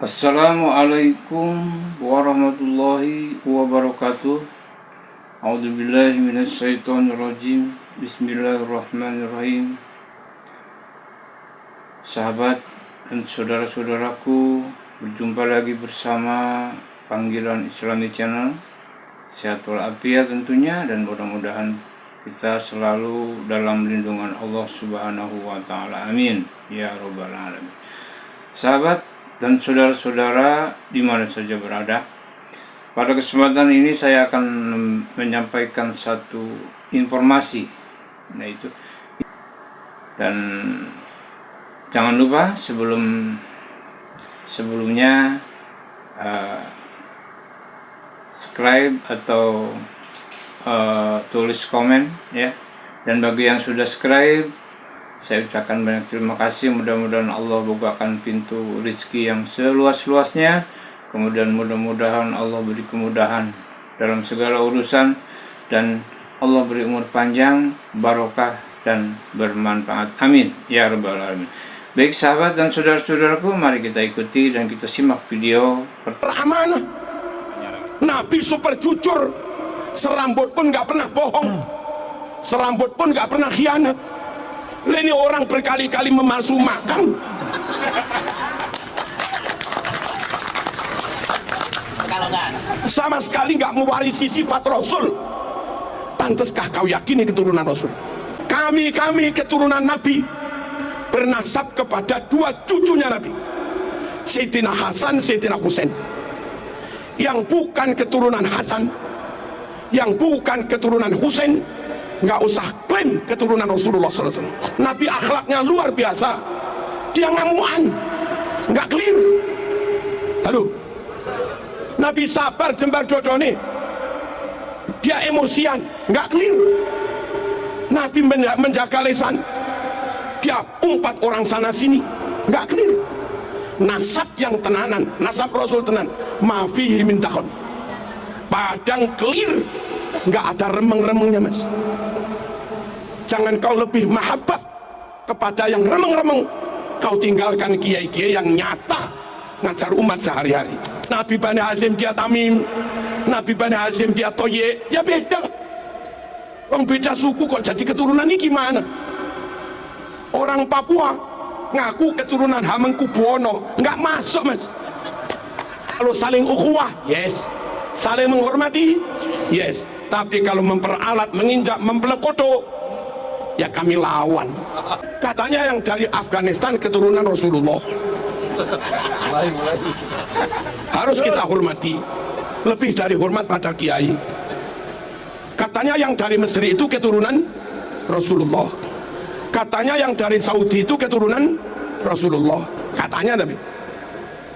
Assalamualaikum warahmatullahi wabarakatuh. A'udzubillahi minasyaitonirrajim. Bismillahirrahmanirrahim. Sahabat dan saudara-saudaraku, berjumpa lagi bersama Panggilan Islami Channel. Sehat walafiat tentunya, dan mudah-mudahan kita selalu dalam lindungan Allah Subhanahu wa taala. Amin ya rabbal alamin. Sahabat dan saudara-saudara di mana saja berada, pada kesempatan ini saya akan menyampaikan satu informasi, yaitu, dan jangan lupa sebelumnya subscribe atau tulis komen ya. Dan bagi yang sudah subscribe, saya ucapkan banyak terima kasih. Mudah-mudahan Allah bukakan pintu rezeki yang seluas-luasnya. Kemudian mudah-mudahan Allah beri kemudahan dalam segala urusan, dan Allah beri umur panjang, barokah, dan bermanfaat. Amin ya rabbal alamin. Baik sahabat dan saudara-saudaraku, mari kita ikuti dan kita simak video amanah. Nabi super jujur, serambut pun gak pernah bohong, serambut pun gak pernah khianat. Ini orang berkali-kali memalsu makam. Sama sekali nggak mewarisi sifat Rasul. Pantaskah kau yakini keturunan Rasul? Kami keturunan Nabi bernasab kepada dua cucunya Nabi, Sayyidina Hasan, Sayyidina Husain. Yang bukan keturunan Hasan, yang bukan keturunan Husain, nggak usah klaim keturunan Rasulullah SAW. Nabi akhlaknya luar biasa. Dia ngamuan, nggak clear. Halo, Nabi sabar jembar dodone. Dia emosian, nggak clear. Nabi menjaga lisan. Dia umpat orang sana sini, nggak clear. Nasab yang tenanan, nasab Rasul tenan, mafihi min takon. Padang clear, nggak ada remeng-remengnya mas. Jangan kau lebih mahabbah kepada yang remeng-remeng, kau tinggalkan kiai-kiai yang nyata ngajar umat sehari-hari. Nabi Bani Hashim dia Tamim, Nabi Bani Hashim dia Toye, ya beda. Orang beda suku kok jadi keturunan ini gimana? Orang Papua ngaku keturunan Hamengkubuwono, nggak masuk mas. Kalau saling ukhuwah, yes. Saling menghormati, yes. Tapi kalau memperalat, menginjak, mempelekoto, ya kami lawan. Katanya yang dari Afghanistan keturunan Rasulullah. Harus kita hormati, lebih dari hormat pada kiai. Katanya yang dari Mesir itu keturunan Rasulullah. Katanya yang dari Saudi itu keturunan Rasulullah. Katanya, tapi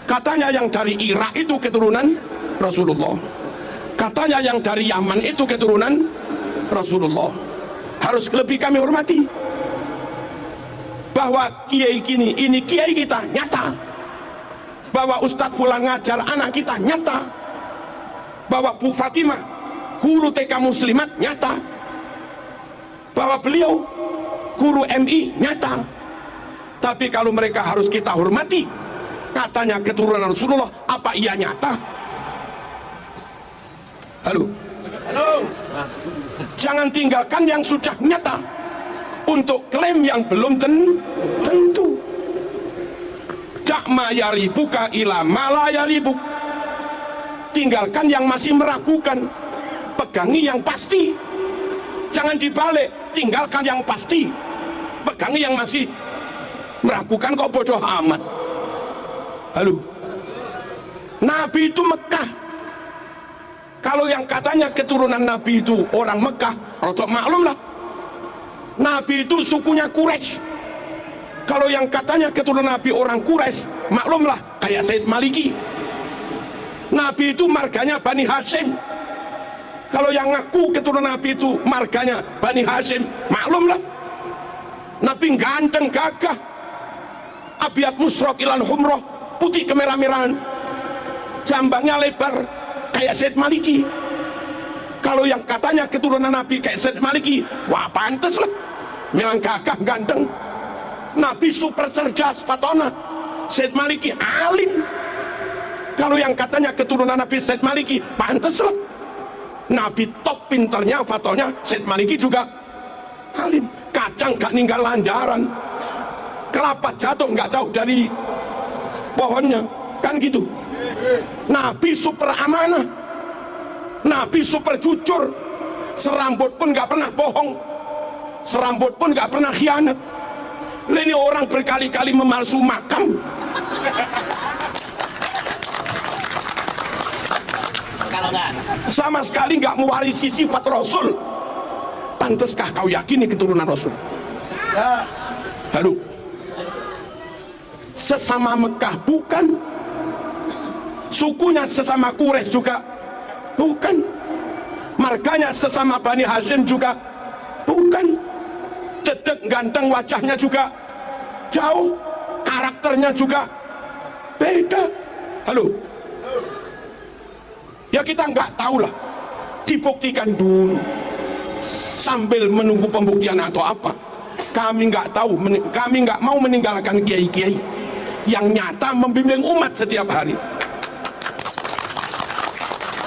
katanya yang dari Irak itu keturunan Rasulullah. Katanya yang dari Yaman itu keturunan Rasulullah. Harus lebih kami hormati. Bahwa kiai ini kiai kita nyata. Bahwa Ustadz Fulan ngajar anak kita nyata. Bahwa Bu Fatimah guru TK Muslimat nyata. Bahwa beliau guru MI nyata. Tapi kalau mereka harus kita hormati, katanya keturunan Rasulullah, apa iya nyata? Halo, jangan tinggalkan yang sudah nyata untuk klaim yang belum tentu. Dakma yaribuka ila mala yaribuk. Tinggalkan yang masih meragukan, pegangi yang pasti. Jangan dibalik, tinggalkan yang pasti, pegangi yang masih meragukan. Kok bodoh amat. Halo, Nabi itu Mekah. Kalau yang katanya keturunan Nabi itu orang Mekah, rotok maklum lah. Nabi itu sukunya Quraisy. Kalau yang katanya keturunan Nabi orang Quraisy, maklumlah kayak Said Maliki. Nabi itu marganya Bani Hashim. Kalau yang ngaku keturunan Nabi itu marganya Bani Hashim, maklumlah. Nabi ganteng gagah, abiat musrok ilan humroh, putih kemerah-merahan, jambangnya lebar kayak Said Maliki. Kalau yang katanya keturunan Nabi kayak Said Maliki, wah pantes lah, memang gagah ganteng. Nabi super cerdas, fatona. Said Maliki alim, Kalau yang katanya keturunan Nabi Said Maliki, pantes lah. Nabi top pinternya, fatolnya, Said Maliki juga alim. Kacang gak ninggal lanjaran, kelapa jatuh gak jauh dari pohonnya, kan gitu. Nabi super amanah, Nabi super jujur, serambut pun gak pernah bohong, serambut pun gak pernah khianat. Ini orang berkali-kali memalsu makam, sama sekali nggak mewarisi sifat Rasul. Panteskah kau yakini keturunan Rasul? Lalu sesama Mekah bukan, sukunya sesama Quraisy juga bukan, marganya sesama Bani Hashim juga bukan, cedek ganteng wajahnya juga jauh, karakternya juga beda. Halo, ya kita nggak tahu lah, dibuktikan dulu sambil menunggu pembuktian atau apa. Kami nggak tahu, kami nggak mau meninggalkan kiai-kiai yang nyata membimbing umat setiap hari,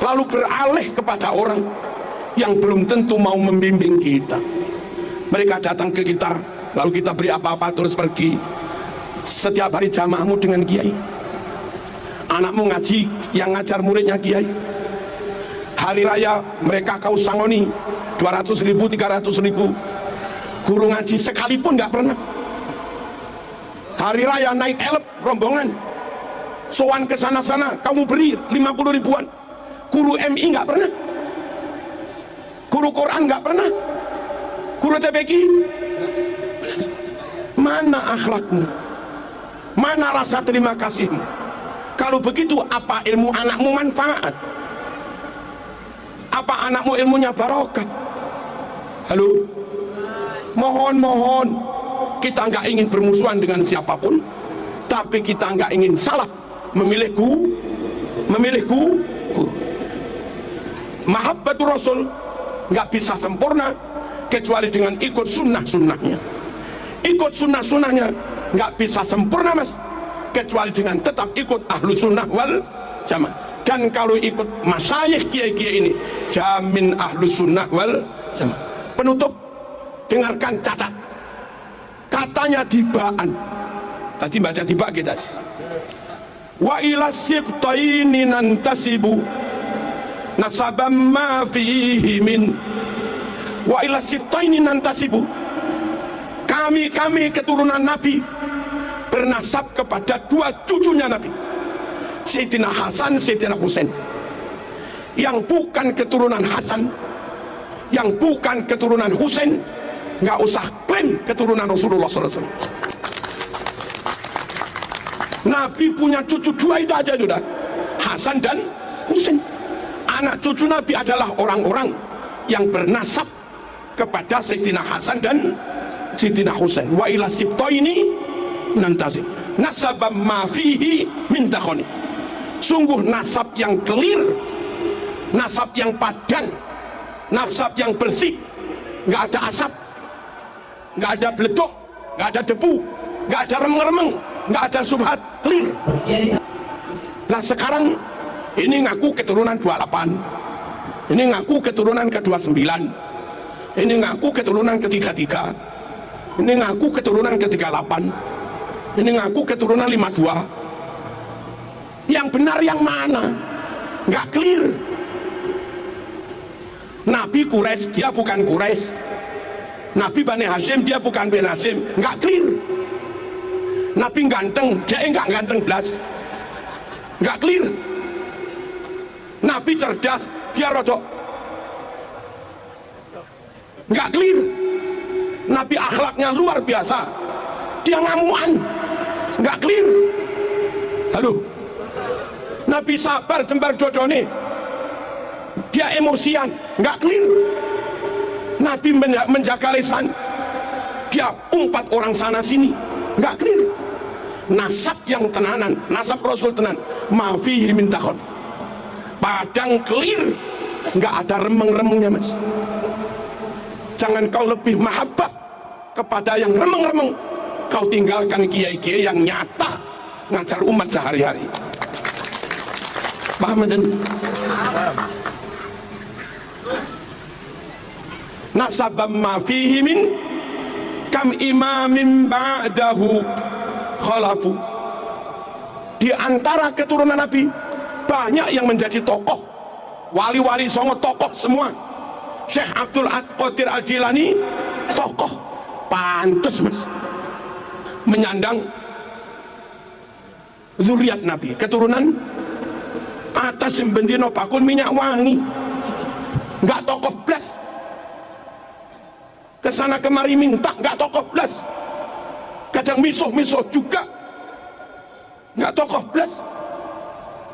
lalu beralih kepada orang yang belum tentu mau membimbing kita. Mereka datang ke kita, lalu kita beri apa-apa terus pergi. Setiap hari jamaahmu dengan kiai, anakmu ngaji, yang ngajar muridnya kiai. Hari raya mereka kau sangoni 200.000, 300.000. Guru ngaji sekalipun nggak pernah. Hari raya naik elep rombongan, sowan ke sana-sana kamu beri 50 ribuan. Guru MI nggak pernah, guru Quran nggak pernah, guru TPQ. Mana akhlakmu, mana rasa terima kasihmu? Kalau begitu, apa ilmu anakmu manfaat? Apa anakmu ilmunya barokah? Halo, mohon kita nggak ingin bermusuhan dengan siapapun, tapi kita nggak ingin salah memilih guru. Mahabbatur Rasul nggak bisa sempurna kecuali dengan ikut sunnah-sunnahnya. Ikut sunnah-sunnahnya nggak bisa sempurna mas, kecuali dengan tetap ikut ahlu sunnah wal jamaah. Dan kalau ikut masyayikh kiai-kiai ini, jamin ahlu sunnah wal jamaah. Penutup, dengarkan, catat. Katanya Dibaan, tadi baca Tiba kita, wa ila sibtaini nantasibu nasabam ma fihi min, wa ila sibtaini nantasibu, kami keturunan Nabi bernasab kepada dua cucunya Nabi, Sayyidina Hasan, Sayyidina Husain. Yang bukan keturunan Hasan, yang bukan keturunan Husain, nggak usah klaim keturunan Rasulullah SAW. Nabi punya cucu dua, itu aja sudah, Hasan dan Husain. Anak cucu Nabi adalah orang-orang yang bernasab kepada Sayyidina Hasan dan Sayyidina Husain. Wa ila sibtaini nantazib nasabam ma fihi min takhoni. Sungguh nasab yang clear, nasab yang padan, nasab yang bersih, nggak ada asap, nggak ada beledok, nggak ada debu, nggak ada remeng-remeng, nggak ada subhat, clear. Nah sekarang ini ngaku keturunan 28, ini ngaku keturunan ke-29, ini ngaku keturunan ke-33, ini ngaku keturunan ke-38, ini ngaku keturunan 52. Yang benar yang mana? Nggak clear. Nabi Quraisy, dia bukan Quraisy. Nabi Bani Hashim, dia bukan Bani Hashim. Nggak clear. Nabi ganteng, dia nggak ganteng belas. Nggak clear. Nabi cerdas, dia rodok. Nggak clear. Nabi akhlaknya luar biasa, dia ngamuan. Nggak clear. Halo, Nabi sabar jembar dodone, dia emosian. Nggak clear. Nabi menjaga lisan, dia umpat orang sana sini. Nggak clear. Nasab yang tenanan, nasab Rasul tenan, mafihi min takhon, padang clear, nggak ada remeng-remengnya mas. Jangan kau lebih mahabbah kepada yang remeng-remeng, kau tinggalkan kiai-kiai yang nyata ngajar umat sehari-hari. Paham dan nasabam ma fihi min kam imamin ba'dahu khalafu. Di antara keturunan Nabi banyak yang menjadi tokoh, wali-wali songo tokoh semua. Syekh Abdul Qadir Al-Jilani tokoh, pantes mas menyandang zuriat Nabi, keturunan atas bendino bakul minyak wangi, nggak tokoh blas, kesana kemari minta nggak tokoh blas, kadang misuh juga nggak tokoh blas,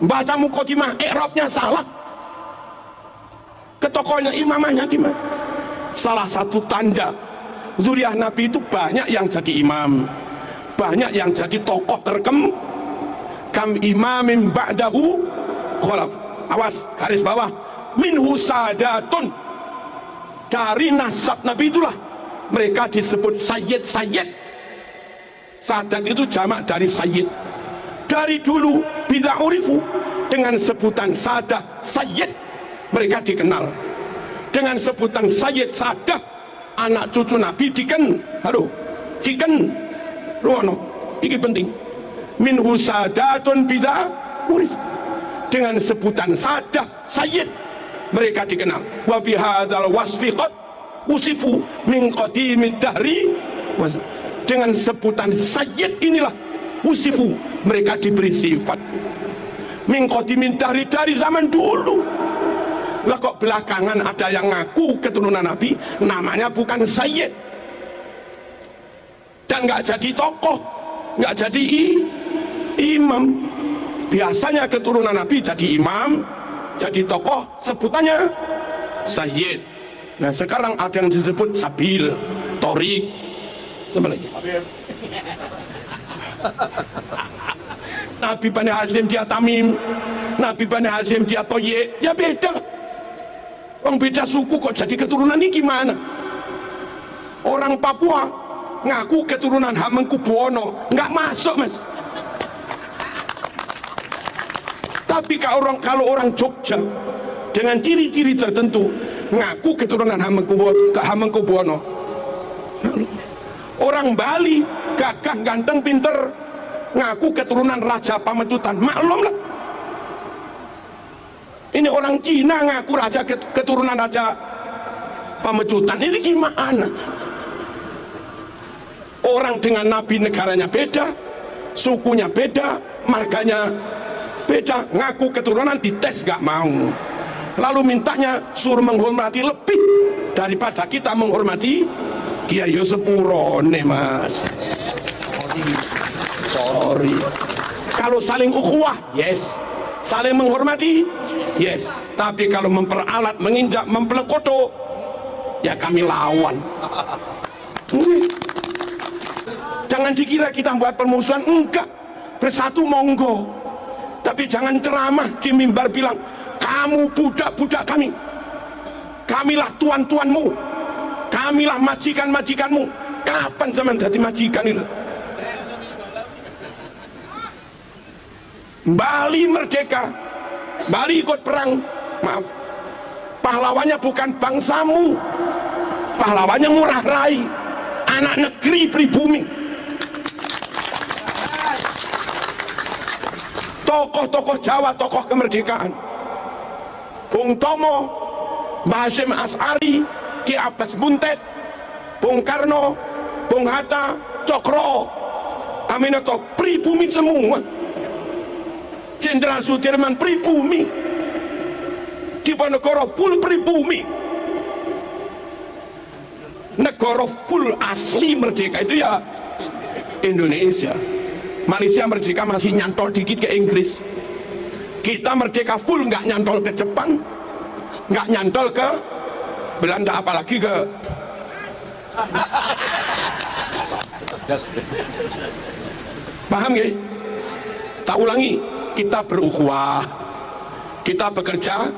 baca muqaddimah i'rabnya salah, ke tokohnya imamahnya gimana. Salah satu tanda zuriat Nabi itu banyak yang jadi imam, banyak yang jadi tokoh kam imamin ba'dahu khalaf. Awas, garis bawah, minhu sadatun, dari nasab Nabi itulah mereka disebut sayyid. Sadat itu jamak dari sayyid. Dari dulu bila urifu dengan sebutan sadah sayyid, mereka dikenal dengan sebutan sayyid sadah, anak cucu Nabi Ruwono, ini penting. Minhu sadatun bila urifu, dengan sebutan sadah sayyid mereka dikenal. Wa bihadzal wasfi qad usifu min qadimid dahri, dengan sebutan sayyid inilah usifu mereka diberi sifat min qadimid dahri, dari zaman dulu. Lah kok belakangan ada yang ngaku keturunan Nabi namanya bukan sayyid dan nggak jadi tokoh, nggak jadi imam. Biasanya keturunan Nabi jadi imam, jadi tokoh, sebutannya sayyid. Nah sekarang ada yang disebut sabil, torik, sama lagi. Nabi Bani Hashim dia Tamim, Nabi Bani Hashim dia Toye, ya beda. Orang beda suku kok jadi keturunan ini gimana? Orang Papua ngaku keturunan Hamengkubuwono, nggak masuk mas. Tapi kalau orang Jogja dengan ciri-ciri tertentu ngaku keturunan Hamengkubuwono. Orang Bali gagah, ganteng, pinter, ngaku keturunan Raja Pamecutan, maklum lah. Ini orang Cina ngaku keturunan Raja Pamecutan, ini gimana? Orang dengan Nabi negaranya beda, sukunya beda, marganya beda, ngaku keturunan dites gak mau, lalu mintanya suruh menghormati lebih daripada kita menghormati Kiai sepurone mas. Sorry. Kalau saling ukhuwah, yes. Saling menghormati, yes. Tapi kalau memperalat, menginjak, mempelekoto, ya kami lawan. Jangan dikira kita buat permusuhan, enggak. Bersatu monggo. Tapi jangan ceramah di mimbar bilang kamu budak-budak kami, kamilah tuan-tuanmu, kamilah majikan-majikanmu. Kapan zaman jadi majikan itu? Bali merdeka, Bali ikut perang, maaf, pahlawannya bukan bangsamu, pahlawannya Ngurah Rai, anak negeri pribumi. Tokoh-tokoh Jawa, tokoh kemerdekaan, Bung Tomo, Mbah Hasyim As'ari, Ki Abbas Buntet, Bung Karno, Bung Hatta, Cokro, Aminoto, pribumi semua. Jenderal Sudirman pribumi, Diponegoro full pribumi. Negara full asli merdeka itu ya Indonesia. Malaysia merdeka masih nyantol dikit ke Inggris. Kita merdeka full, nggak nyantol ke Jepang, nggak nyantol ke Belanda, apalagi ke paham gak? Tak ulangi, kita berukhuwah, kita bekerja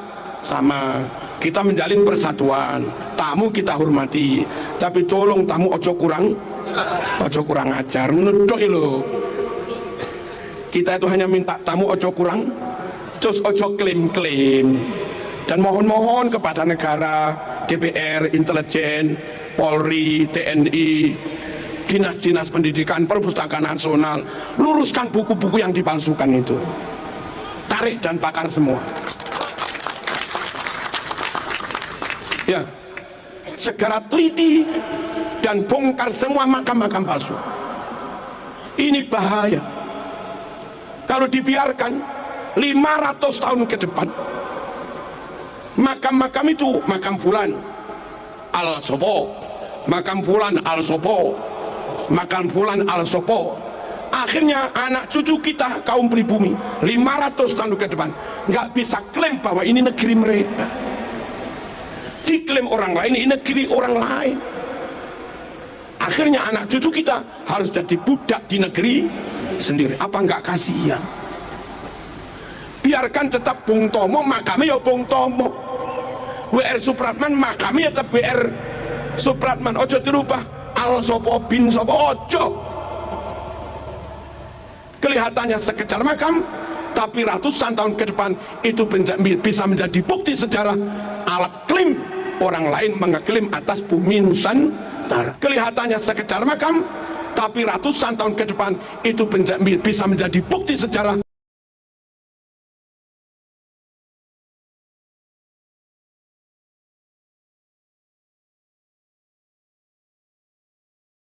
sama, kita menjalin persatuan, tamu kita hormati, tapi tolong tamu ojo kurang ajar, menurut lo. Kita itu hanya minta tamu ojo kurang Terus ojo klaim-klaim. Dan mohon-mohon kepada negara, DPR, intelijen, Polri, TNI, dinas-dinas pendidikan, perpustakaan nasional, luruskan buku-buku yang dipalsukan itu. Tarik dan bakar semua. Ya, segera teliti dan bongkar semua makam-makam palsu. Ini bahaya. Kalau dibiarkan 500 tahun ke depan, makam-makam itu, makam fulan al sopo, makam fulan al sopo, makam fulan al sopo, akhirnya anak cucu kita kaum pribumi 500 tahun ke depan nggak bisa klaim bahwa ini negeri mereka, diklaim orang lain ini negeri orang lain. Akhirnya anak cucu kita harus jadi budak di negeri sendiri. Apa nggak kasihan? Biarkan tetap Bung Tomo, makamnya ya Bung Tomo. WR Supratman, makamnya tetap WR Supratman. Ojo dirubah al sopo bin sopo, ojo. Kelihatannya sekedar makam, tapi ratusan tahun ke depan itu bisa menjadi bukti sejarah, alat klaim orang lain mengeklaim atas bumi Nusantara. Kelihatannya sekedar makam, tapi ratusan tahun ke depan itu bisa menjadi bukti sejarah